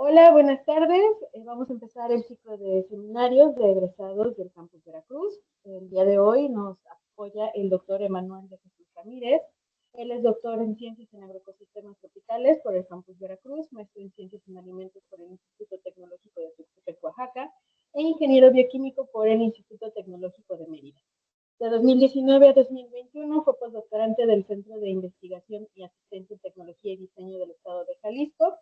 Hola, buenas tardes. Vamos a empezar el ciclo de seminarios de egresados del Campus Veracruz. El día de hoy nos apoya el doctor Emanuel de Jesús Ramírez. Él es doctor en Ciencias en Agroecosistemas Tropicales por el Campus Veracruz, maestro en Ciencias en Alimentos por el Instituto Tecnológico de Tuxtepec, Oaxaca, e ingeniero bioquímico por el Instituto Tecnológico de Mérida. De 2019 a 2021 fue postdoctorante del Centro de Investigación y Asistencia en Tecnología y Diseño del Estado de Jalisco.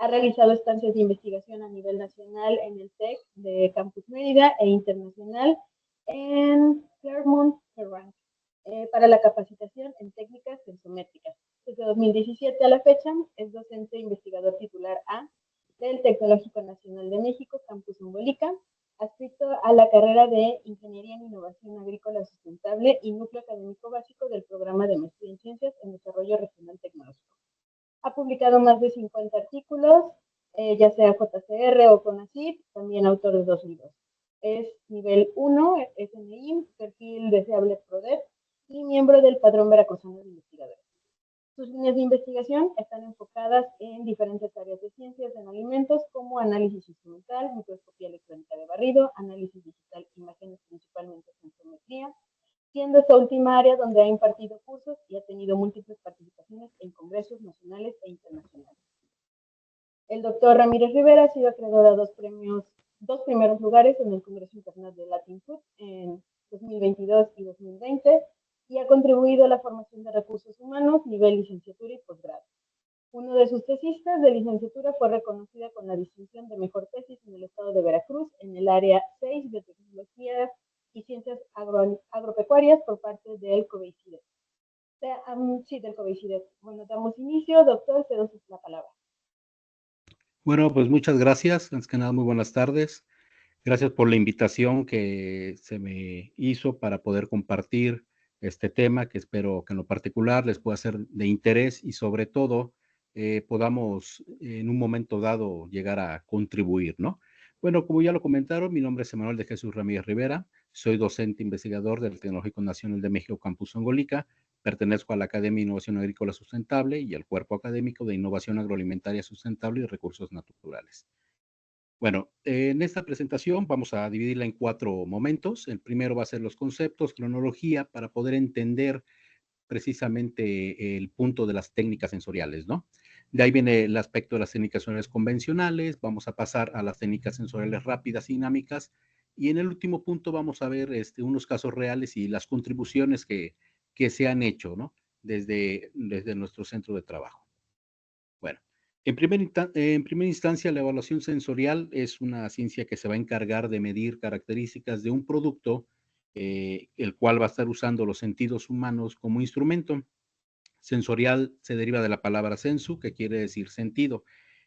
Ha realizado estancias de investigación a nivel nacional en el TEC de Campus Mérida e internacional en Clermont Ferrand para la capacitación en técnicas sensométricas. Desde 2017 a la fecha es docente e investigador titular A del Tecnológico Nacional de México, Campus Embolica, adscrito a la carrera de Ingeniería en Innovación Agrícola Sustentable y núcleo académico básico del programa de Maestría en Ciencias en Desarrollo Regional Tecnológico. Ha publicado más de 50 artículos, ya sea JCR o CONACYT, también autor de 2 libros. Es nivel 1, SNI, perfil deseable PRODEP y miembro del Padrón Veracruzano de Investigadores. Sus líneas de investigación están enfocadas en diferentes áreas de ciencias en alimentos como análisis instrumental, microscopía electrónica de barrido, análisis digital, imágenes principalmente sensometría, siendo esta última área donde ha impartido cursos y ha tenido múltiples participaciones en congresos nacionales e internacionales. El doctor Ramírez Rivera ha sido acreedor a dos primeros lugares en el Congreso Internacional de Latin Food en 2022 y 2020 y ha contribuido a la formación de recursos humanos, nivel licenciatura y posgrado. Uno de sus tesistas de licenciatura fue reconocida con la distinción de mejor tesis en el estado de Veracruz en el área 6 de tecnología y ciencias agropecuarias por parte del COBEICIDET. Sí, del COBEICIDET. Bueno, damos inicio. Doctor, te doy la palabra. Bueno, pues muchas gracias. Antes que nada, muy buenas tardes. Gracias por la invitación que se me hizo para poder compartir este tema que espero que en lo particular les pueda ser de interés y sobre todo podamos en un momento dado llegar a contribuir, ¿no? Bueno, como ya lo comentaron, mi nombre es Emanuel de Jesús Ramírez Rivera, soy docente investigador del Tecnológico Nacional de México Campus Ongolica, pertenezco a la Academia de Innovación Agrícola Sustentable y al Cuerpo Académico de Innovación Agroalimentaria Sustentable y Recursos Naturales. Bueno, en esta presentación vamos a dividirla en 4 momentos. El primero va a ser los conceptos, cronología, para poder entender precisamente el punto de las técnicas sensoriales, ¿no? De ahí viene el aspecto de las técnicas sensoriales convencionales, vamos a pasar a las técnicas sensoriales rápidas y dinámicas, y en el último punto vamos a ver unos casos reales y las contribuciones que se han hecho, ¿no? Desde nuestro centro de trabajo. Bueno, en primera instancia, la evaluación sensorial es una ciencia que se va a encargar de medir características de un producto, el cual va a estar usando los sentidos humanos como instrumento. Sensorial se deriva de la palabra sensu, que quiere decir sentido.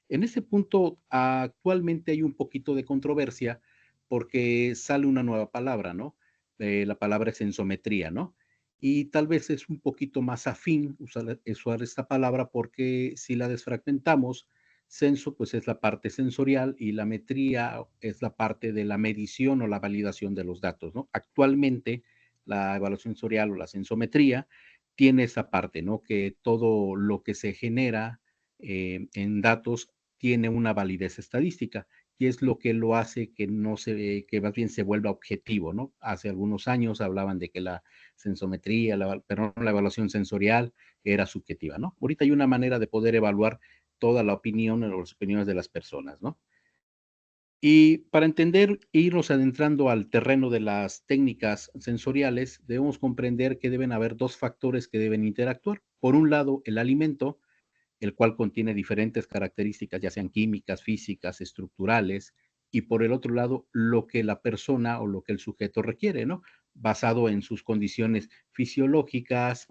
En este punto, actualmente hay un poquito de controversia porque sale una nueva palabra, ¿no? La palabra sensometría, ¿no? Y tal vez es un poquito más afín usar esta palabra porque si la desfragmentamos, senso pues es la parte sensorial y la metría es la parte de la medición o la validación de los datos, ¿no? Actualmente la evaluación sensorial o la sensometría tiene esa parte, ¿no? Que todo lo que se genera en datos tiene una validez estadística y es lo que lo hace que no se, que más bien se vuelva objetivo, ¿no? Hace algunos años hablaban de que la sensometría, pero no la evaluación sensorial era subjetiva, ¿no? Ahorita hay una manera de poder evaluar toda la opinión o las opiniones de las personas, ¿no? Y para entender e irnos adentrando al terreno de las técnicas sensoriales, debemos comprender que deben haber dos factores que deben interactuar. Por un lado, el alimento, el cual contiene diferentes características, ya sean químicas, físicas, estructurales, y por el otro lado, lo que la persona o lo que el sujeto requiere, ¿no? Basado en sus condiciones fisiológicas,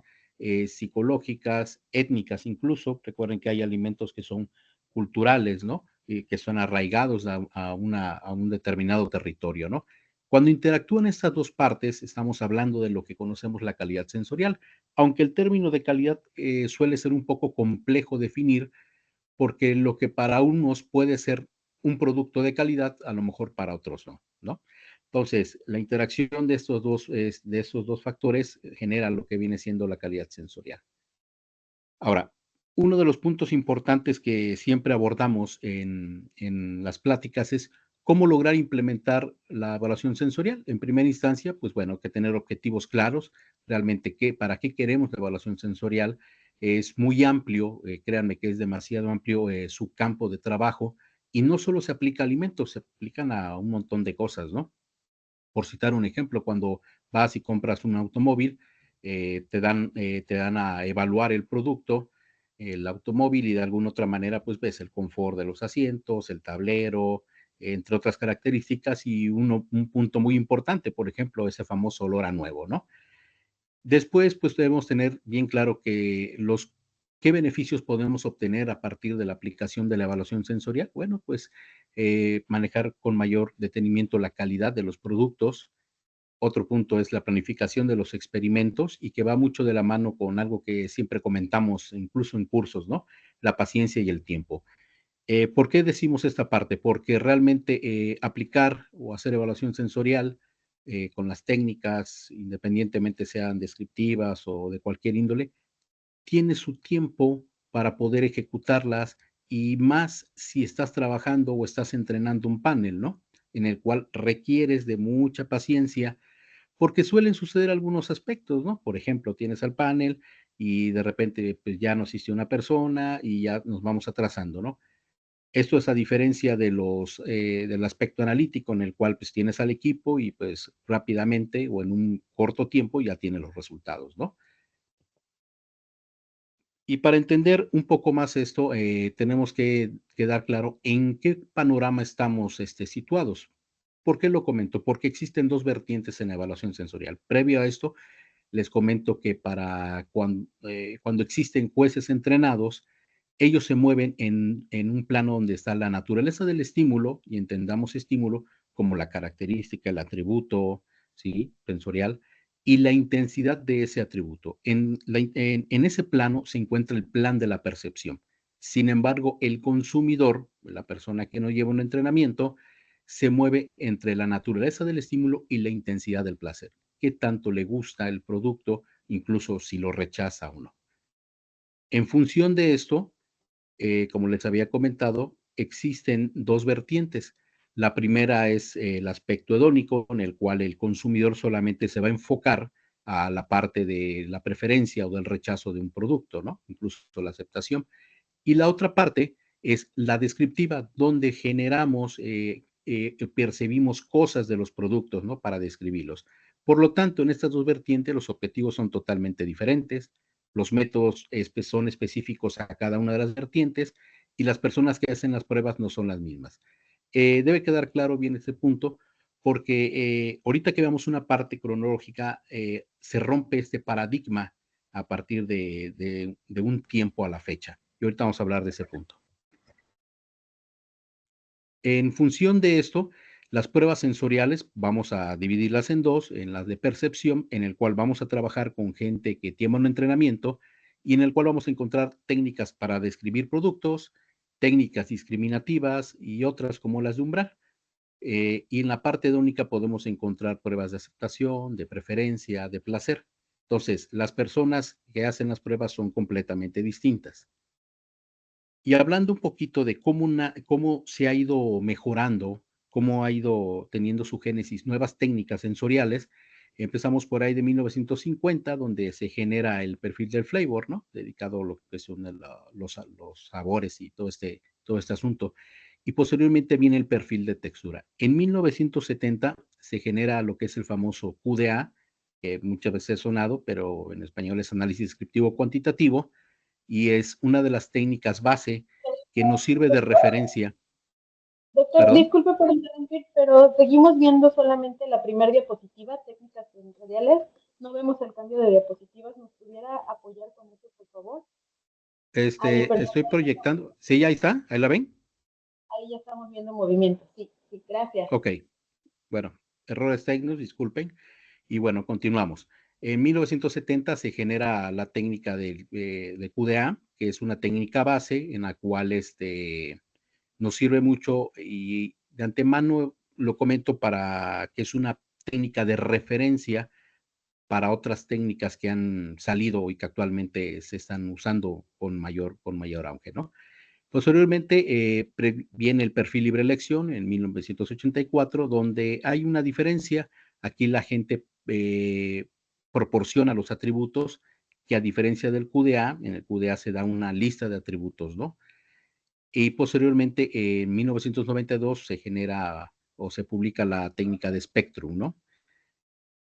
psicológicas, étnicas incluso. Recuerden que hay alimentos que son culturales, ¿no? Que son arraigados a un determinado territorio, ¿no? Cuando interactúan estas dos partes, estamos hablando de lo que conocemos la calidad sensorial, aunque el término de calidad suele ser un poco complejo definir, porque lo que para unos puede ser un producto de calidad, a lo mejor para otros no, ¿no? Entonces, la interacción de estos dos factores genera lo que viene siendo la calidad sensorial. Ahora, uno de los puntos importantes que siempre abordamos en las pláticas es cómo lograr implementar la evaluación sensorial. En primera instancia, pues bueno, hay que tener objetivos claros, realmente para qué queremos la evaluación sensorial. Es muy amplio, créanme que es demasiado amplio su campo de trabajo y no solo se aplica a alimentos, se aplican a un montón de cosas, ¿no? Por citar un ejemplo, cuando vas y compras un automóvil, te dan a evaluar el producto, el automóvil, y de alguna otra manera, pues ves el confort de los asientos, el tablero, entre otras características, y un punto muy importante, por ejemplo, ese famoso olor a nuevo, ¿no? Después, pues debemos tener bien claro qué beneficios podemos obtener a partir de la aplicación de la evaluación sensorial. Bueno, pues manejar con mayor detenimiento la calidad de los productos. Otro punto es la planificación de los experimentos, y que va mucho de la mano con algo que siempre comentamos, incluso en cursos, ¿no? La paciencia y el tiempo. ¿Por qué decimos esta parte? Porque realmente aplicar o hacer evaluación sensorial con las técnicas, independientemente sean descriptivas o de cualquier índole, tiene su tiempo para poder ejecutarlas, y más si estás trabajando o estás entrenando un panel, ¿no? En el cual requieres de mucha paciencia, porque suelen suceder algunos aspectos, ¿no? Por ejemplo, tienes al panel y de repente pues ya no asistió una persona y ya nos vamos atrasando, ¿no? Esto es a diferencia del aspecto analítico, en el cual pues tienes al equipo y pues rápidamente o en un corto tiempo ya tiene los resultados, ¿no? Y para entender un poco más esto, tenemos que quedar claro en qué panorama estamos situados. ¿Por qué lo comento? Porque existen dos vertientes en la evaluación sensorial. Previo a esto, les comento que cuando existen jueces entrenados, ellos se mueven en un plano donde está la naturaleza del estímulo, y entendamos estímulo como la característica, el atributo, ¿sí? Sensorial, y la intensidad de ese atributo. En ese plano se encuentra el plan de la percepción. Sin embargo, el consumidor, la persona que no lleva un entrenamiento, se mueve entre la naturaleza del estímulo y la intensidad del placer. ¿Qué tanto le gusta el producto, incluso si lo rechaza o no? En función de esto, como les había comentado, existen dos vertientes. La primera es el aspecto hedónico, en el cual el consumidor solamente se va a enfocar a la parte de la preferencia o del rechazo de un producto, ¿no? Incluso la aceptación. Y la otra parte es la descriptiva, donde generamos, percibimos cosas de los productos, ¿no? Para describirlos. Por lo tanto, en estas dos vertientes los objetivos son totalmente diferentes, los métodos son específicos a cada una de las vertientes, y las personas que hacen las pruebas no son las mismas. Debe quedar claro bien este punto, porque ahorita que veamos una parte cronológica, se rompe este paradigma a partir de un tiempo a la fecha. Y ahorita vamos a hablar de ese punto. En función de esto, las pruebas sensoriales vamos a dividirlas en dos: en las de percepción, en el cual vamos a trabajar con gente que tiene un entrenamiento y en el cual vamos a encontrar técnicas para describir productos, técnicas discriminativas y otras como las de umbral. Y en la parte hedónica podemos encontrar pruebas de aceptación, de preferencia, de placer. Entonces, las personas que hacen las pruebas son completamente distintas. Y hablando un poquito de cómo se ha ido mejorando, cómo ha ido teniendo su génesis nuevas técnicas sensoriales, empezamos por ahí de 1950, donde se genera el perfil del flavor, ¿no? Dedicado a lo que son los sabores y todo este asunto. Y posteriormente viene el perfil de textura. En 1970 se genera lo que es el famoso QDA, que muchas veces es sonado, pero en español es análisis descriptivo cuantitativo, y es una de las técnicas base que nos sirve de referencia. Doctor, ¿Perdón? disculpe por interrumpir, pero seguimos viendo solamente la primera diapositiva, técnicas sensoriales. No vemos el cambio de diapositivas. ¿Nos pudiera apoyar con eso, por favor? Ahí, perdón, Estoy proyectando. ¿Sí, ahí está? ¿Ahí la ven? ahí ya estamos viendo movimiento. Sí, sí, gracias. Ok. Bueno, errores técnicos, disculpen. Y bueno, continuamos. En 1970 se genera la técnica de QDA, que es una técnica base en la cual nos sirve mucho, y de antemano lo comento para que es una técnica de referencia para otras técnicas que han salido y que actualmente se están usando con mayor auge, ¿no? Posteriormente viene el perfil libre elección en 1984, donde hay una diferencia. Aquí la gente proporciona los atributos que, a diferencia del QDA, en el QDA se da una lista de atributos, ¿no? Y posteriormente, en 1992, se genera o se publica la técnica de Spectrum, ¿no?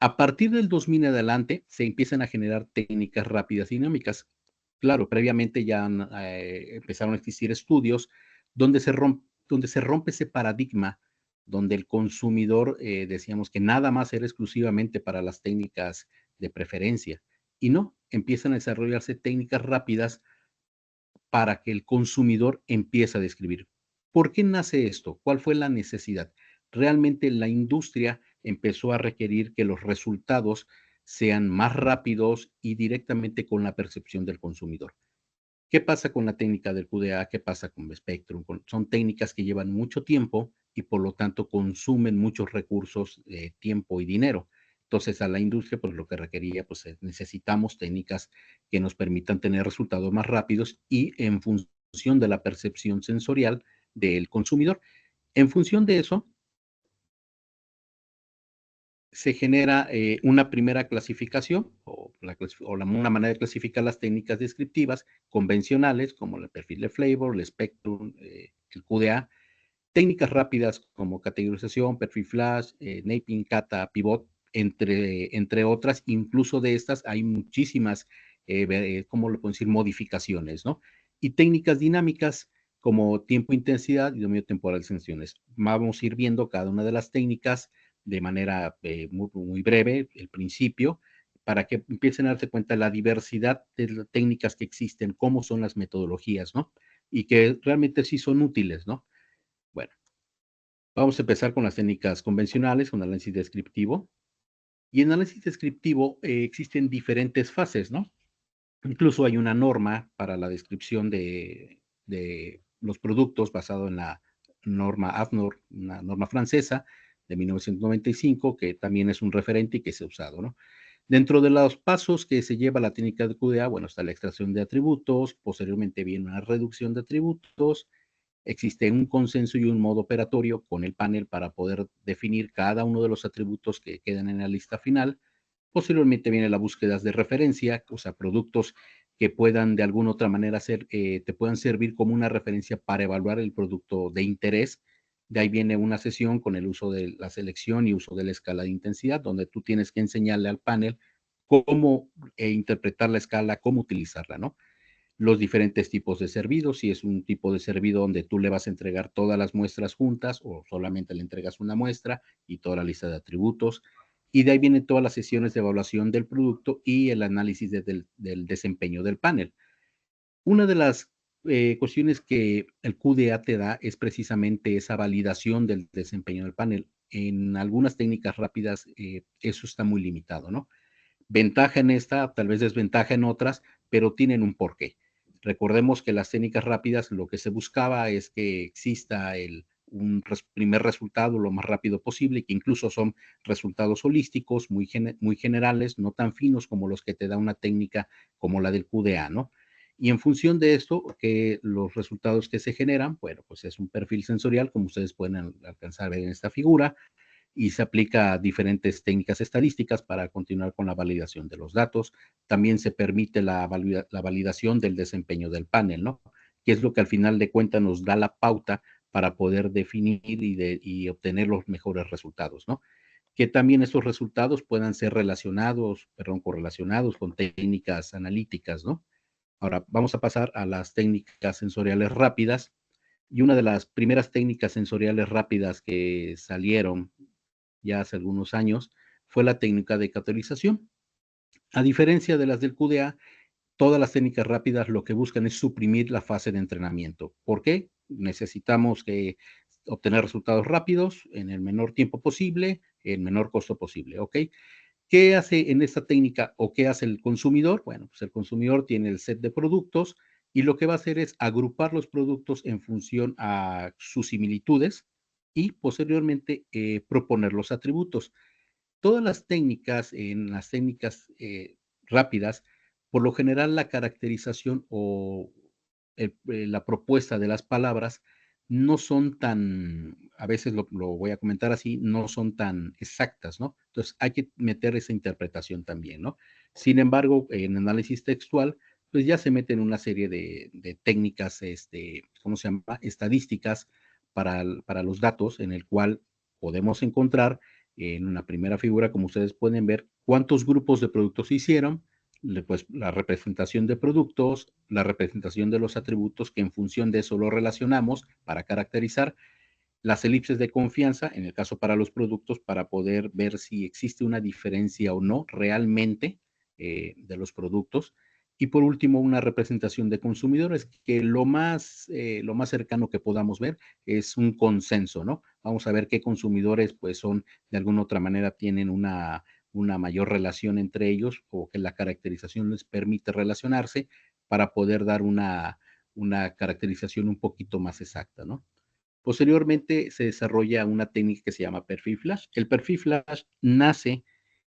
A partir del 2000 en adelante, se empiezan a generar técnicas rápidas dinámicas. Claro, previamente ya empezaron a existir estudios donde se rompe ese paradigma, donde el consumidor, decíamos que nada más era exclusivamente para las técnicas de preferencia. Y no, empiezan a desarrollarse técnicas rápidas para que el consumidor empiece a describir. ¿Por qué nace esto? ¿Cuál fue la necesidad? Realmente la industria empezó a requerir que los resultados sean más rápidos y directamente con la percepción del consumidor. ¿Qué pasa con la técnica del QDA? ¿Qué pasa con Spectrum? Son técnicas que llevan mucho tiempo y por lo tanto consumen muchos recursos, tiempo y dinero. Entonces a la industria pues lo que requería pues necesitamos técnicas que nos permitan tener resultados más rápidos y en función de la percepción sensorial del consumidor. En función de eso, se genera una primera clasificación una manera de clasificar las técnicas descriptivas convencionales como el perfil de flavor, el spectrum, el QDA, técnicas rápidas como categorización, perfil flash, naping, kata, pivot, entre otras. Incluso de estas hay muchísimas, ¿cómo lo puedo decir?, modificaciones, ¿no? Y técnicas dinámicas como tiempo, intensidad y dominio temporal de sensaciones. Vamos a ir viendo cada una de las técnicas de manera muy breve, el principio, para que empiecen a darse cuenta de la diversidad de técnicas que existen, cómo son las metodologías, ¿no? Y que realmente sí son útiles, ¿no? Bueno, vamos a empezar con las técnicas convencionales, con análisis descriptivo. Y en análisis descriptivo existen diferentes fases, ¿no? Incluso hay una norma para la descripción de los productos basado en la norma AFNOR, una norma francesa de 1995, que también es un referente y que se ha usado, ¿no? Dentro de los pasos que se lleva la técnica de QDA, bueno, está la extracción de atributos, posteriormente viene una reducción de atributos, existe un consenso y un modo operatorio con el panel para poder definir cada uno de los atributos que quedan en la lista final. Posteriormente viene la búsqueda de referencia, o sea, productos que puedan de alguna otra manera te puedan servir como una referencia para evaluar el producto de interés. De ahí viene una sesión con el uso de la selección y uso de la escala de intensidad, donde tú tienes que enseñarle al panel cómo interpretar la escala, cómo utilizarla, ¿no? Los diferentes tipos de servidos, si es un tipo de servido donde tú le vas a entregar todas las muestras juntas o solamente le entregas una muestra y toda la lista de atributos. Y de ahí vienen todas las sesiones de evaluación del producto y el análisis del desempeño del panel. Una de las cuestiones que el QDA te da es precisamente esa validación del desempeño del panel. En algunas técnicas rápidas eso está muy limitado, ¿no? Ventaja en esta, tal vez desventaja en otras, pero tienen un porqué. Recordemos que las técnicas rápidas lo que se buscaba es que exista un primer resultado lo más rápido posible, que incluso son resultados holísticos, muy generales, no tan finos como los que te da una técnica como la del QDA, ¿no? Y en función de esto, que los resultados que se generan, bueno, pues es un perfil sensorial, como ustedes pueden alcanzar a ver en esta figura, y se aplica a diferentes técnicas estadísticas para continuar con la validación de los datos. También se permite la validación del desempeño del panel, ¿no? Que es lo que al final de cuentas nos da la pauta para poder definir y obtener los mejores resultados, ¿no? Que también esos resultados puedan ser correlacionados con técnicas analíticas, ¿no? Ahora vamos a pasar a las técnicas sensoriales rápidas. Y una de las primeras técnicas sensoriales rápidas que salieron ya hace algunos años, fue la técnica de categorización. A diferencia de las del QDA, todas las técnicas rápidas lo que buscan es suprimir la fase de entrenamiento. ¿Por qué? Necesitamos obtener resultados rápidos en el menor tiempo posible, el menor costo posible, ¿ok? ¿Qué hace en esta técnica o qué hace el consumidor? Bueno, pues el consumidor tiene el set de productos y lo que va a hacer es agrupar los productos en función a sus similitudes y posteriormente proponer los atributos. todas las técnicas, en las técnicas rápidas, por lo general la caracterización o la propuesta de las palabras no son tan, a veces lo voy a comentar así, no son tan exactas, ¿no? Entonces hay que meter esa interpretación también, ¿no? Sin embargo, en análisis textual, pues ya se meten una serie de técnicas, ¿cómo se llama? Estadísticas para los datos, en el cual podemos encontrar en una primera figura, como ustedes pueden ver, cuántos grupos de productos se hicieron, pues la representación de productos, la representación de los atributos que en función de eso lo relacionamos para caracterizar, las elipses de confianza, en el caso para los productos, para poder ver si existe una diferencia o no realmente de los productos. Y por último, una representación de consumidores, que lo más cercano que podamos ver es un consenso, ¿no? Vamos a ver qué consumidores, pues, son, de alguna otra manera, tienen una mayor relación entre ellos o que la caracterización les permite relacionarse para poder dar una caracterización un poquito más exacta, ¿no? Posteriormente se desarrolla una técnica que se llama perfil flash. El perfil flash nace,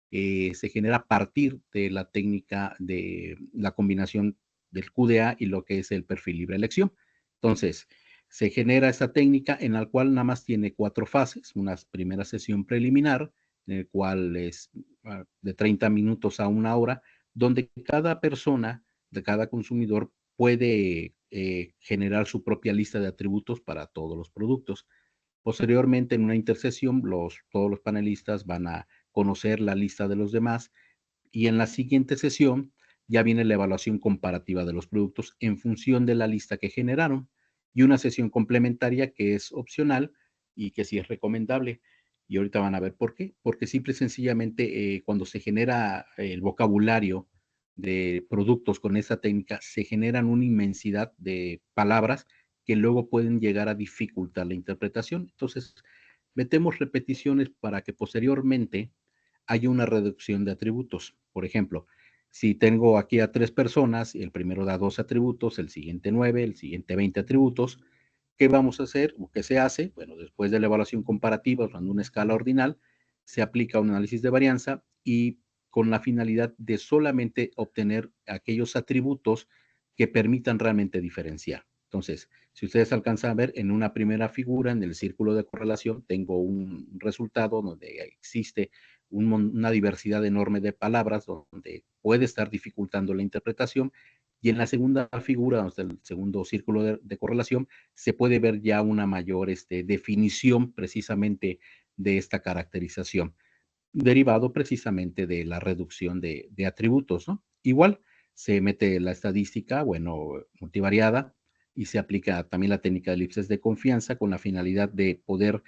se genera a partir de la técnica de la combinación del QDA y lo que es el perfil libre elección. Entonces, se genera esta técnica en la cual nada más tiene 4 fases. Una primera sesión preliminar, en el cual es de 30 minutos a 1 hora, donde cada persona, de cada consumidor, puede generar su propia lista de atributos para todos los productos. Posteriormente, en una intersesión, todos los panelistas van a conocer la lista de los demás y en la siguiente sesión ya viene la evaluación comparativa de los productos en función de la lista que generaron y una sesión complementaria que es opcional y que sí es recomendable. Y ahorita van a ver por qué. Porque simple y sencillamente cuando se genera el vocabulario de productos con esta técnica, se generan una inmensidad de palabras que luego pueden llegar a dificultar la interpretación. Entonces, metemos repeticiones para que posteriormente haya una reducción de atributos. Por ejemplo, si tengo aquí a 3 personas, el primero da 2 atributos, el siguiente 9, el siguiente 20 atributos, ¿qué vamos a hacer o qué se hace? Bueno, después de la evaluación comparativa usando una escala ordinal, se aplica un análisis de varianza y con la finalidad de solamente obtener aquellos atributos que permitan realmente diferenciar. Entonces, si ustedes alcanzan a ver en una primera figura, en el círculo de correlación, tengo un resultado donde existe una diversidad enorme de palabras, donde puede estar dificultando la interpretación. Y en la segunda figura, el segundo círculo de correlación, se puede ver ya una mayor definición precisamente de esta caracterización, derivado precisamente de la reducción de atributos, ¿no? Igual se mete la estadística, bueno, multivariada, y se aplica también la técnica de elipses de confianza con la finalidad de poder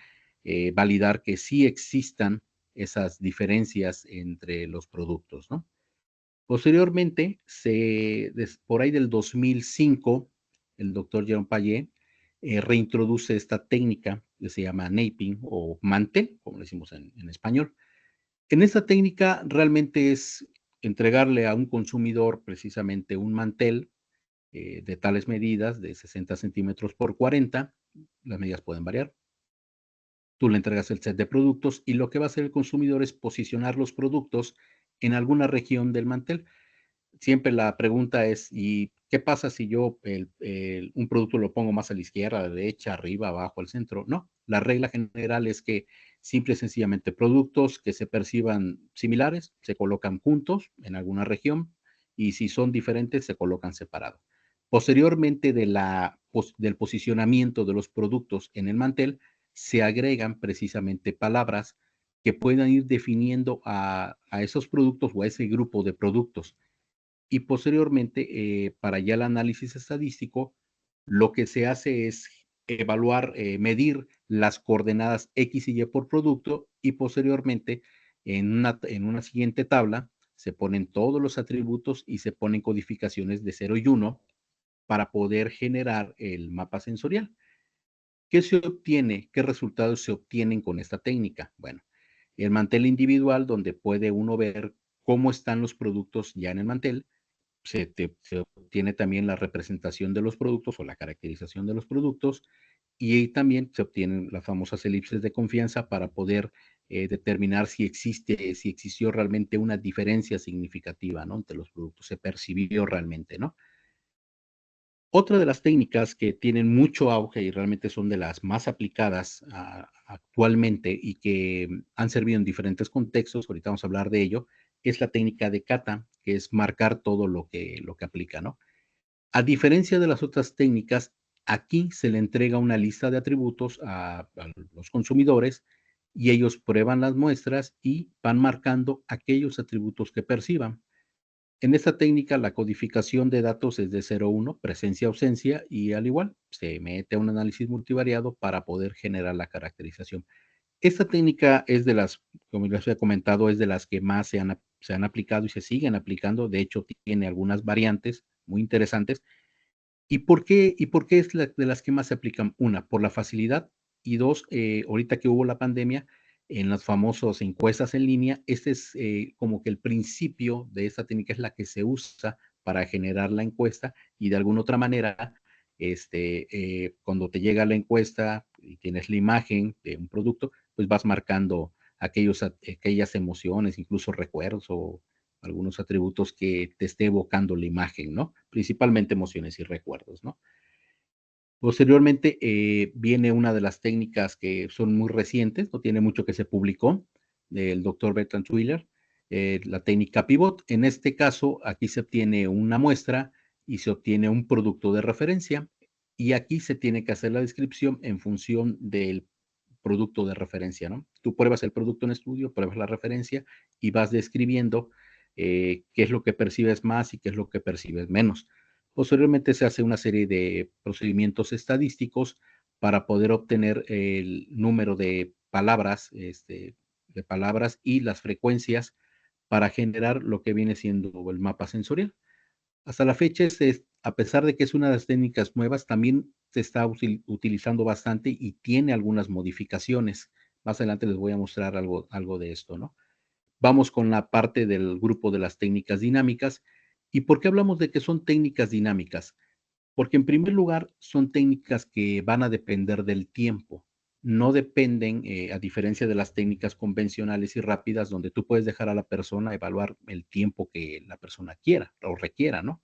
validar que sí existan esas diferencias entre los productos, ¿no? Posteriormente, por ahí del 2005, el doctor Jerome Payet reintroduce esta técnica que se llama naping o mantel, como decimos en español. En esta técnica realmente es entregarle a un consumidor precisamente un mantel de tales medidas, de 60 centímetros por 40, las medidas pueden variar. Tú le entregas el set de productos y lo que va a hacer el consumidor es posicionar los productos en alguna región del mantel. Siempre la pregunta es, ¿y qué pasa si yo un producto lo pongo más a la izquierda, a la derecha, arriba, abajo, al centro? No, la regla general es que simple y sencillamente productos que se perciban similares se colocan juntos en alguna región y si son diferentes se colocan separados. Posteriormente del posicionamiento de los productos en el mantel, se agregan precisamente palabras que puedan ir definiendo a esos productos o a ese grupo de productos y posteriormente, para ya el análisis estadístico, lo que se hace es evaluar, medir las coordenadas X y Y por producto y posteriormente en una siguiente tabla se ponen todos los atributos y se ponen codificaciones de 0 y 1 para poder generar el mapa sensorial. ¿Qué se obtiene? ¿Qué resultados se obtienen con esta técnica? Bueno, el mantel individual donde puede uno ver cómo están los productos ya en el mantel, se obtiene también la representación de los productos o la caracterización de los productos y también se obtienen las famosas elipses de confianza para poder determinar si existió realmente una diferencia significativa, ¿no? Entre los productos, se percibió realmente, ¿no? Otra de las técnicas que tienen mucho auge y realmente son de las más aplicadas actualmente y que han servido en diferentes contextos, ahorita vamos a hablar de ello, es la técnica de kata, que es marcar todo lo que aplica, ¿no? A diferencia de las otras técnicas, aquí se le entrega una lista de atributos a los consumidores y ellos prueban las muestras y van marcando aquellos atributos que perciban. En esta técnica, la codificación de datos es de 0-1, presencia-ausencia, y al igual, se mete a un análisis multivariado para poder generar la caracterización. Esta técnica es de las, como les he comentado, es de las que más se han aplicado y se siguen aplicando. De hecho, tiene algunas variantes muy interesantes. ¿Y por qué es de las que más se aplican? Una, por la facilidad, y dos, ahorita que hubo la pandemia, en las famosas encuestas en línea, este es como que el principio de esta técnica es la que se usa para generar la encuesta y de alguna otra manera, cuando te llega la encuesta y tienes la imagen de un producto, pues vas marcando aquellas emociones, incluso recuerdos o algunos atributos que te esté evocando la imagen, ¿no? Principalmente emociones y recuerdos, ¿no? Posteriormente viene una de las técnicas que son muy recientes, no tiene mucho que se publicó, del doctor Bertrand Twiller, la técnica pivot. En este caso, aquí se obtiene una muestra y se obtiene un producto de referencia y aquí se tiene que hacer la descripción en función del producto de referencia, ¿no? Tú pruebas el producto en estudio, pruebas la referencia y vas describiendo qué es lo que percibes más y qué es lo que percibes menos. Posteriormente se hace una serie de procedimientos estadísticos para poder obtener el número de palabras y las frecuencias para generar lo que viene siendo el mapa sensorial. Hasta la fecha, a pesar de que es una de las técnicas nuevas, también se está utilizando bastante y tiene algunas modificaciones. Más adelante les voy a mostrar algo de esto, ¿no? Vamos con la parte del grupo de las técnicas dinámicas. ¿Y por qué hablamos de que son técnicas dinámicas? Porque en primer lugar son técnicas que van a depender del tiempo. No dependen, a diferencia de las técnicas convencionales y rápidas, donde tú puedes dejar a la persona evaluar el tiempo que la persona quiera o requiera, ¿no?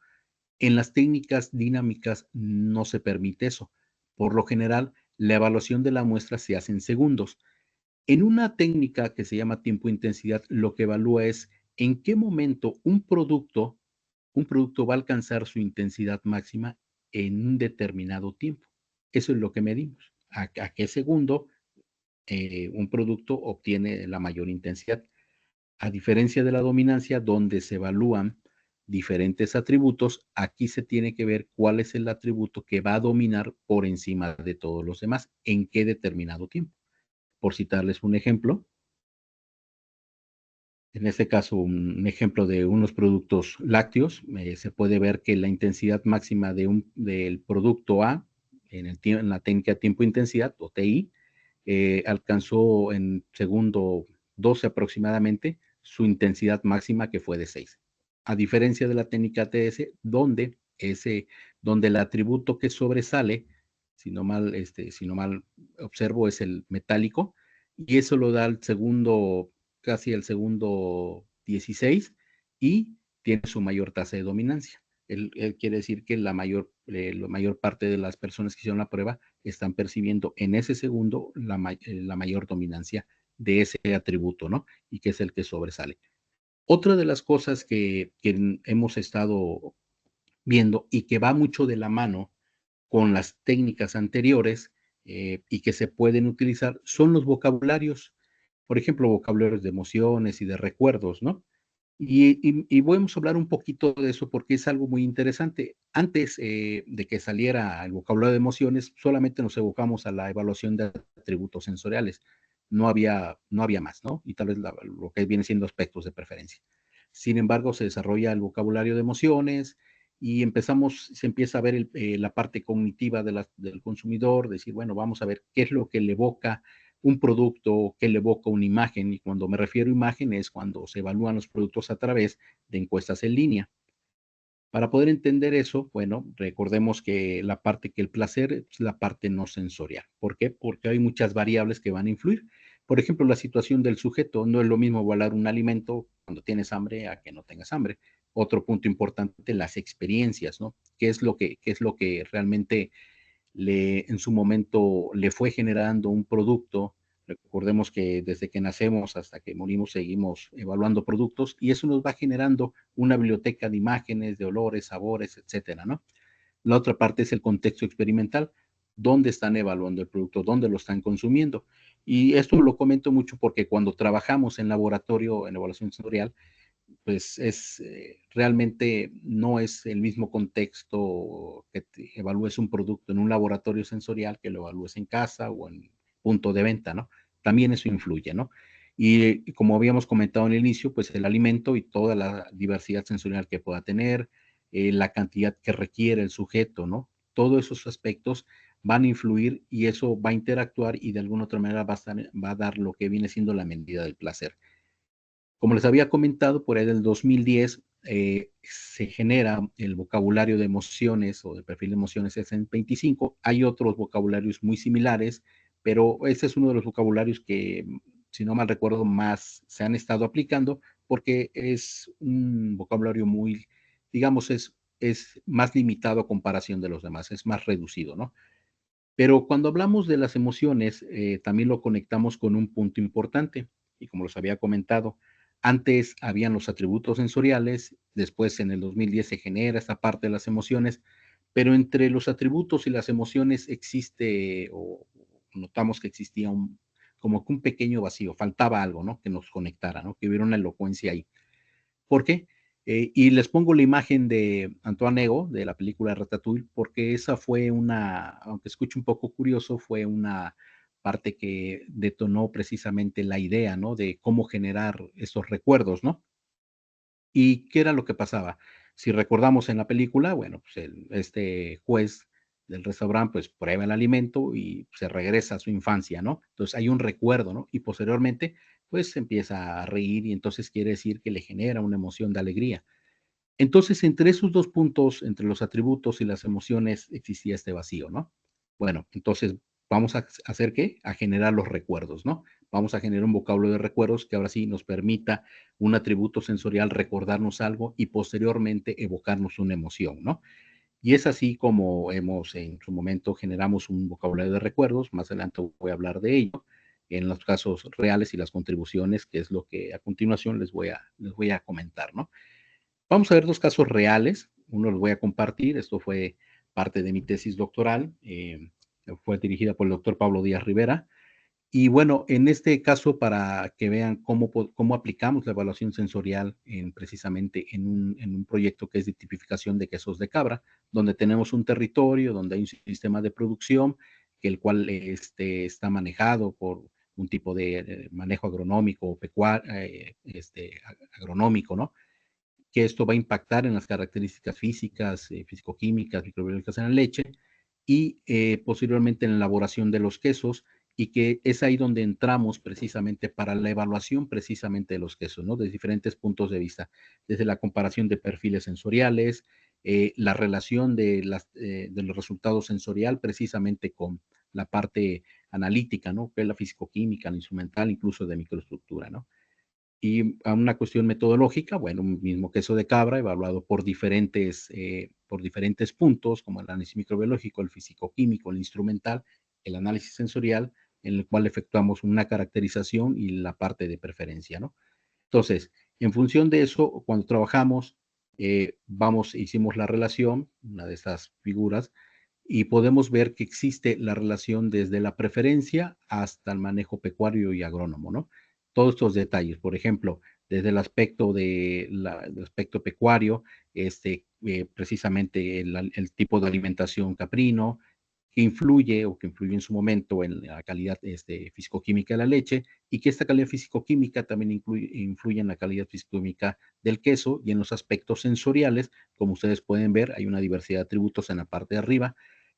En las técnicas dinámicas no se permite eso. Por lo general, la evaluación de la muestra se hace en segundos. En una técnica que se llama tiempo-intensidad, lo que evalúa es en qué momento un producto va a alcanzar su intensidad máxima en un determinado tiempo. Eso es lo que medimos. ¿A qué segundo un producto obtiene la mayor intensidad? A diferencia de la dominancia, donde se evalúan diferentes atributos, aquí se tiene que ver cuál es el atributo que va a dominar por encima de todos los demás, en qué determinado tiempo. Por citarles un ejemplo, en este caso un ejemplo de unos productos lácteos, se puede ver que la intensidad máxima del producto A en la técnica tiempo-intensidad o TI alcanzó en segundo 12 aproximadamente su intensidad máxima que fue de 6. A diferencia de la técnica TS, donde el atributo que sobresale, si no mal observo, es el metálico, y eso lo da casi al segundo 16 y tiene su mayor tasa de dominancia. Él quiere decir que la mayor parte de las personas que hicieron la prueba están percibiendo en ese segundo la mayor dominancia de ese atributo, ¿no? Y que es el que sobresale. Otra de las cosas que hemos estado viendo y que va mucho de la mano con las técnicas anteriores y que se pueden utilizar son los vocabularios. Por ejemplo, vocabularios de emociones y de recuerdos, ¿no? Y vamos a hablar un poquito de eso porque es algo muy interesante. Antes de que saliera el vocabulario de emociones, solamente nos evocamos a la evaluación de atributos sensoriales. No había más, ¿no? Y tal vez lo que viene siendo aspectos de preferencia. Sin embargo, se desarrolla el vocabulario de emociones y se empieza a ver la parte cognitiva del consumidor, decir, bueno, vamos a ver qué es lo que le evoca un producto, qué le evoca una imagen, y cuando me refiero a imagen es cuando se evalúan los productos a través de encuestas en línea. Para poder entender eso, bueno, recordemos que el placer es la parte no sensorial. ¿Por qué? Porque hay muchas variables que van a influir. Por ejemplo, la situación del sujeto, no es lo mismo evaluar un alimento cuando tienes hambre a que no tengas hambre. Otro punto importante, las experiencias, ¿no? Qué es lo que realmente en su momento le fue generando un producto? Recordemos que desde que nacemos hasta que morimos seguimos evaluando productos y eso nos va generando una biblioteca de imágenes, de olores, sabores, etcétera, ¿no? La otra parte es el contexto experimental, dónde están evaluando el producto, dónde lo están consumiendo. Y esto lo comento mucho porque cuando trabajamos en laboratorio, en evaluación sensorial, pues realmente no es el mismo contexto que evalúes un producto en un laboratorio sensorial que lo evalúes en casa o en punto de venta, ¿no? También eso influye, ¿no? Y como habíamos comentado en el inicio, pues el alimento y toda la diversidad sensorial que pueda tener, la cantidad que requiere el sujeto, ¿no? Todos esos aspectos van a influir y eso va a interactuar y de alguna otra manera va a dar lo que viene siendo la medida del placer. Como les había comentado, por ahí del 2010 se genera el vocabulario de emociones o de perfil de emociones SM25. Hay otros vocabularios muy similares, pero ese es uno de los vocabularios que, si no mal recuerdo, más se han estado aplicando porque es un vocabulario muy, digamos, es más limitado a comparación de los demás, es más reducido, ¿no? Pero cuando hablamos de las emociones, también lo conectamos con un punto importante. Y como los había comentado, antes habían los atributos sensoriales, después en el 2010 se genera esta parte de las emociones, pero entre los atributos y las emociones existe, o notamos que existía como que un pequeño vacío, faltaba algo, ¿no? Que nos conectara, ¿no? Que hubiera una elocuencia ahí. ¿Por qué? Y les pongo la imagen de Antoine Ego, de la película Ratatouille, porque esa fue una, aunque escuche un poco curioso, fue una parte que detonó precisamente la idea, ¿no? De cómo generar esos recuerdos, ¿no? ¿Y qué era lo que pasaba? Si recordamos en la película, bueno, pues este juez del restaurante, pues prueba el alimento y se regresa a su infancia, ¿no? Entonces hay un recuerdo, ¿no? Y posteriormente, pues se empieza a reír y entonces quiere decir que le genera una emoción de alegría. Entonces, entre esos dos puntos, entre los atributos y las emociones, existía este vacío, ¿no? Bueno, entonces vamos a hacer qué? A generar los recuerdos, ¿no? Vamos a generar un vocabulario de recuerdos que ahora sí nos permita un atributo sensorial recordarnos algo y posteriormente evocarnos una emoción, ¿no? Y es así como hemos en su momento generamos un vocabulario de recuerdos, más adelante voy a hablar de ello, en los casos reales y las contribuciones, que es lo que a continuación les voy a comentar, ¿no? Vamos a ver dos casos reales. Uno los voy a compartir. Esto fue parte de mi tesis doctoral. Fue dirigida por el doctor Pablo Díaz Rivera. Y bueno, en este caso, para que vean cómo aplicamos la evaluación sensorial precisamente en un proyecto que es de tipificación de quesos de cabra, donde tenemos un territorio, donde hay un sistema de producción, que el cual está manejado por un tipo de manejo agronómico o pecuario, agronómico, ¿no? Que esto va a impactar en las características físicas, físico-químicas, microbiológicas en la leche y posteriormente en la elaboración de los quesos y que es ahí donde entramos precisamente para la evaluación precisamente de los quesos, ¿no? De diferentes puntos de vista, desde la comparación de perfiles sensoriales, la relación de los resultados sensorial precisamente con la parte analítica, ¿no? Que es la físico-química, la instrumental, incluso de microestructura, ¿no? Y a una cuestión metodológica, bueno, un mismo queso de cabra evaluado por diferentes puntos, como el análisis microbiológico, el físico-químico, el instrumental, el análisis sensorial, en el cual efectuamos una caracterización y la parte de preferencia, ¿no? Entonces, en función de eso, cuando trabajamos, hicimos la relación, una de estas figuras, y podemos ver que existe la relación desde la preferencia hasta el manejo pecuario y agrónomo, ¿no? Todos estos detalles, por ejemplo, desde el aspecto del aspecto pecuario, precisamente el tipo de alimentación caprino, que influye o que influye en su momento en la calidad fisicoquímica de la leche y que esta calidad fisicoquímica también influye en la calidad fisicoquímica del queso y en los aspectos sensoriales. Como ustedes pueden ver, hay una diversidad de atributos en la parte de arriba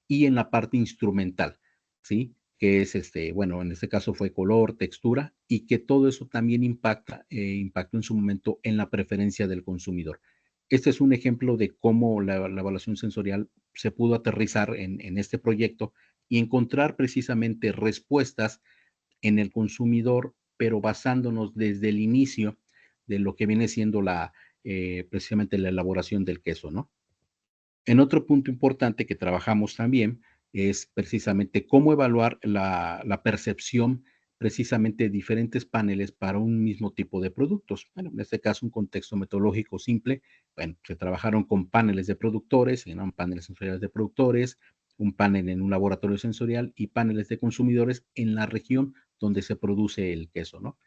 y en la parte instrumental, ¿sí? Que es, bueno, en este caso fue color, textura, y que todo eso también impactó en su momento en la preferencia del consumidor. Este es un ejemplo de cómo la evaluación sensorial se pudo aterrizar en este proyecto y encontrar precisamente respuestas en el consumidor, pero basándonos desde el inicio de lo que viene siendo precisamente la elaboración del queso, ¿no? En otro punto importante que trabajamos también es precisamente cómo evaluar la percepción precisamente de diferentes paneles para un mismo tipo de productos. Bueno, en este caso, un contexto metodológico simple. Bueno, se trabajaron con paneles de productores, eran paneles sensoriales de productores, un panel en un laboratorio sensorial y paneles de consumidores en la región donde se produce el queso, ¿no?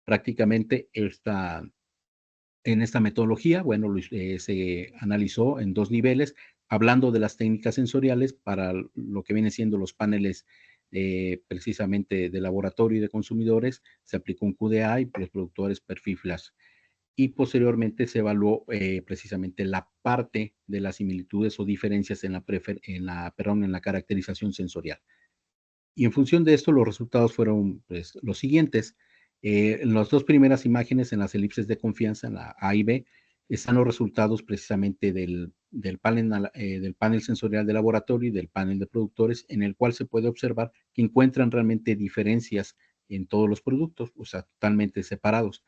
Prácticamente en esta metodología, bueno, se analizó en 2 niveles, hablando de las técnicas sensoriales para lo que vienen siendo los paneles precisamente de laboratorio y de consumidores, se aplicó un QDA y los productores perfil flash. Y posteriormente se evaluó precisamente la parte de las similitudes o diferencias en la caracterización sensorial. Y en función de esto, los resultados fueron pues, los siguientes. En las 2 primeras imágenes, en las elipses de confianza, en la A y B, están los resultados precisamente del panel sensorial de laboratorio y del panel de productores, en el cual se puede observar que encuentran realmente diferencias en todos los productos, o sea, totalmente separados.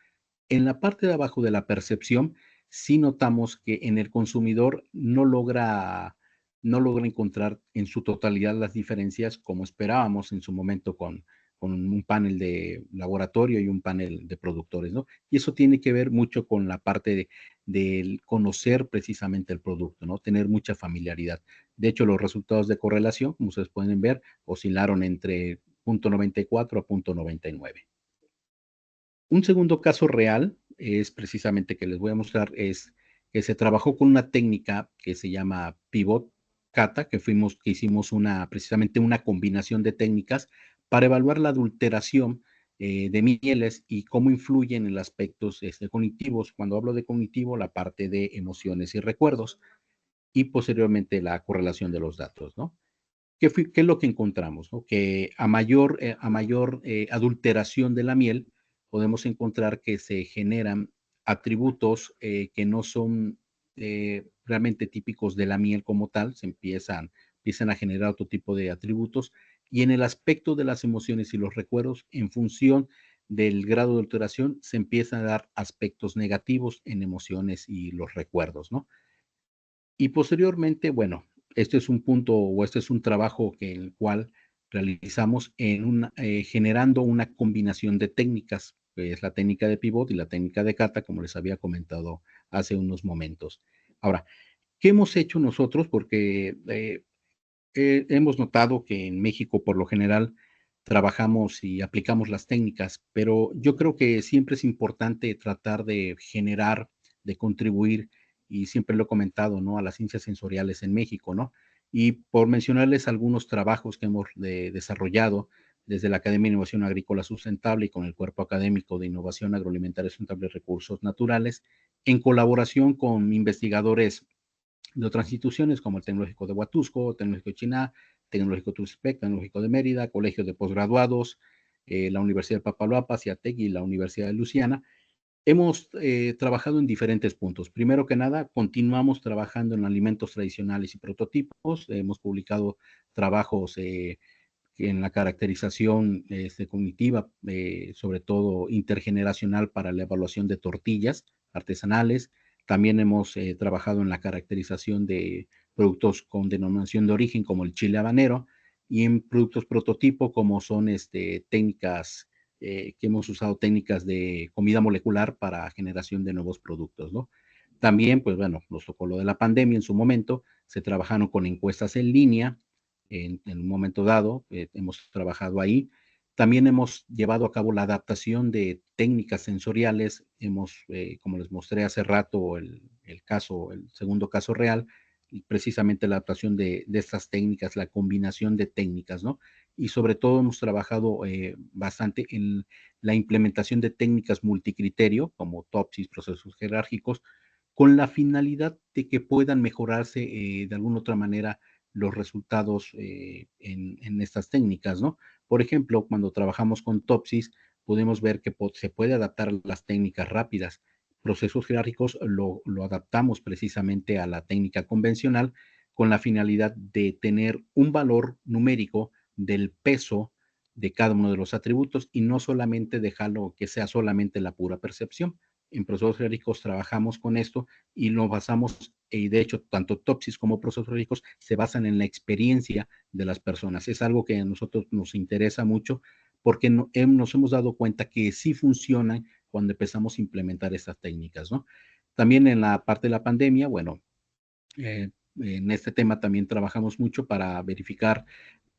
En la parte de abajo de la percepción, sí notamos que en el consumidor no logra encontrar en su totalidad las diferencias como esperábamos en su momento con un panel de laboratorio y un panel de productores, ¿no? Y eso tiene que ver mucho con la parte del conocer precisamente el producto, ¿no? Tener mucha familiaridad. De hecho, los resultados de correlación, como ustedes pueden ver, oscilaron entre 0.94 a 0.99. Un segundo caso real es precisamente que les voy a mostrar, es que se trabajó con una técnica que se llama Pivot Kata, que hicimos precisamente una combinación de técnicas para evaluar la adulteración de mieles y cómo influyen en los aspectos cognitivos. Cuando hablo de cognitivo, la parte de emociones y recuerdos, y posteriormente la correlación de los datos, ¿no? ¿Qué es lo que encontramos? ¿No? Que a mayor adulteración de la miel, podemos encontrar que se generan atributos que no son realmente típicos de la miel como tal, empiezan a generar otro tipo de atributos, y en el aspecto de las emociones y los recuerdos, en función del grado de alteración, se empiezan a dar aspectos negativos en emociones y los recuerdos, ¿no? Y posteriormente, bueno, este es un punto o este es un trabajo el cual realizamos generando una combinación de técnicas, que es la técnica de pivot y la técnica de kata, como les había comentado hace unos momentos. Ahora, ¿qué hemos hecho nosotros? Porque hemos notado que en México, por lo general, trabajamos y aplicamos las técnicas, pero yo creo que siempre es importante tratar de generar, de contribuir, y siempre lo he comentado, ¿no? A las ciencias sensoriales en México, ¿no? Y por mencionarles algunos trabajos que hemos desarrollado desde la Academia de Innovación Agrícola Sustentable y con el Cuerpo Académico de Innovación Agroalimentaria Sustentable y Recursos Naturales, en colaboración con investigadores de otras instituciones como el Tecnológico de Huatusco, Tecnológico de Chiná, Tecnológico de Tuxtepec, Tecnológico de Mérida, Colegio de Posgraduados, la Universidad de Papaloapas, CIATEC y la Universidad de Luisiana. Hemos trabajado en diferentes puntos. Primero que nada, continuamos trabajando en alimentos tradicionales y prototipos. Hemos publicado trabajos en la caracterización cognitiva, sobre todo intergeneracional, para la evaluación de tortillas artesanales. También hemos trabajado en la caracterización de productos con denominación de origen, como el chile habanero, y en productos prototipo, como son técnicas que hemos usado, técnicas de comida molecular para generación de nuevos productos, ¿no? También, pues bueno, nos tocó lo de la pandemia en su momento, se trabajaron con encuestas en línea, en un momento dado, hemos trabajado ahí. También hemos llevado a cabo la adaptación de técnicas sensoriales. Como les mostré hace rato, el segundo caso real, y precisamente la adaptación de estas técnicas, la combinación de técnicas, ¿no? Y sobre todo hemos trabajado bastante en la implementación de técnicas multicriterio, como TOPSIS, procesos jerárquicos, con la finalidad de que puedan mejorarse de alguna otra manera los resultados en estas técnicas, ¿no? Por ejemplo, cuando trabajamos con Topsys, podemos ver que se puede adaptar las técnicas rápidas. Procesos jerárquicos lo adaptamos precisamente a la técnica convencional con la finalidad de tener un valor numérico del peso de cada uno de los atributos y no solamente dejarlo que sea solamente la pura percepción. En procesos teóricos trabajamos con esto y lo basamos, y de hecho tanto Topsis como procesos teóricos se basan en la experiencia de las personas. Es algo que a nosotros nos interesa mucho porque nos hemos dado cuenta que sí funcionan cuando empezamos a implementar estas técnicas, ¿no? También en la parte de la pandemia, bueno, en este tema también trabajamos mucho para verificar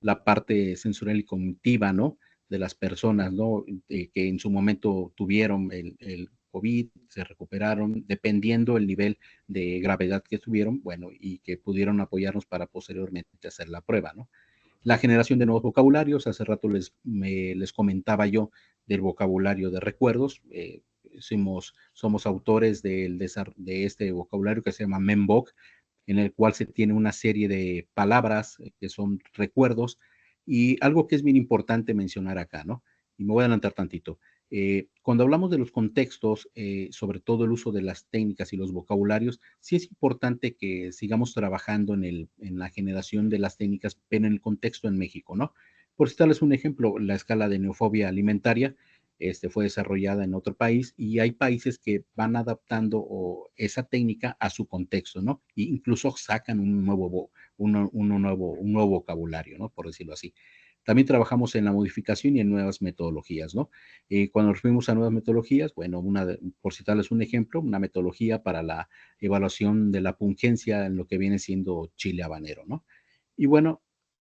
la parte sensorial y cognitiva, ¿no? De las personas, ¿no? Que en su momento tuvieron el COVID, se recuperaron, dependiendo el nivel de gravedad que tuvieron, bueno, y que pudieron apoyarnos para posteriormente hacer la prueba, ¿no? La generación de nuevos vocabularios, hace rato les comentaba yo del vocabulario de recuerdos, somos autores de este vocabulario que se llama Memboc, en el cual se tiene una serie de palabras que son recuerdos y algo que es bien importante mencionar acá, ¿no? Y me voy a adelantar tantito. Cuando hablamos de los contextos, sobre todo el uso de las técnicas y los vocabularios, sí es importante que sigamos trabajando en la generación de las técnicas, pero en el contexto en México, ¿no? Por citarles un ejemplo, la escala de neofobia alimentaria fue desarrollada en otro país y hay países que van adaptando esa técnica a su contexto, ¿no? E incluso sacan un nuevo vocabulario, ¿no? Por decirlo así. También trabajamos en la modificación y en nuevas metodologías, ¿no? Cuando nos fuimos a nuevas metodologías, bueno, por citarles un ejemplo, una metodología para la evaluación de la pungencia en lo que viene siendo chile habanero, ¿no? Y bueno,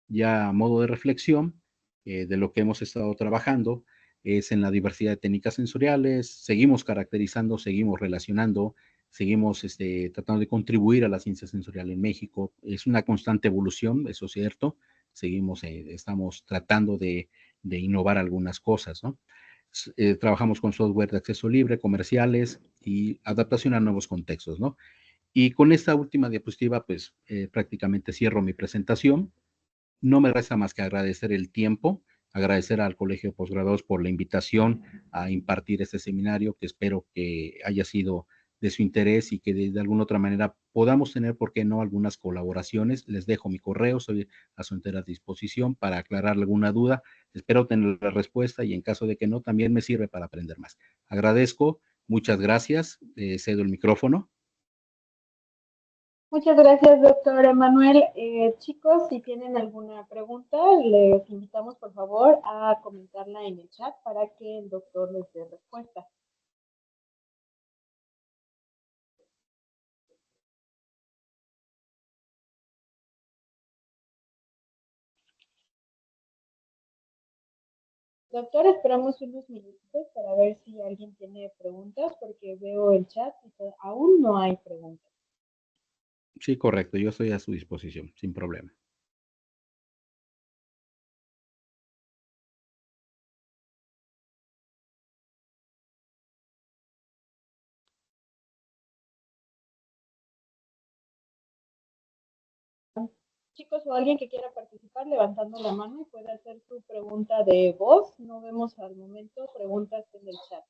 ya a modo de reflexión de lo que hemos estado trabajando es en la diversidad de técnicas sensoriales, seguimos caracterizando, seguimos relacionando, seguimos tratando de contribuir a la ciencia sensorial en México. Es una constante evolución, eso es cierto, estamos tratando de innovar algunas cosas, ¿no? Trabajamos con software de acceso libre, comerciales y adaptación a nuevos contextos, ¿no? Y con esta última diapositiva, pues prácticamente cierro mi presentación. No me resta más que agradecer el tiempo, agradecer al Colegio de Posgraduados por la invitación a impartir este seminario, que espero que haya sido de su interés y que de alguna otra manera podamos tener, ¿por qué no?, algunas colaboraciones. Les dejo mi correo, soy a su entera disposición para aclarar alguna duda. Espero tener la respuesta y en caso de que no, también me sirve para aprender más. Agradezco, muchas gracias, cedo el micrófono. Muchas gracias, doctor Emanuel. Chicos, si tienen alguna pregunta, les invitamos por favor a comentarla en el chat para que el doctor les dé respuesta. Doctor, esperamos unos minutos para ver si alguien tiene preguntas, porque veo el chat y aún no hay preguntas. Sí, correcto, yo estoy a su disposición, sin problema. Chicos, o alguien que quiera participar levantando la mano y puede hacer su pregunta de voz. No vemos al momento preguntas en el chat.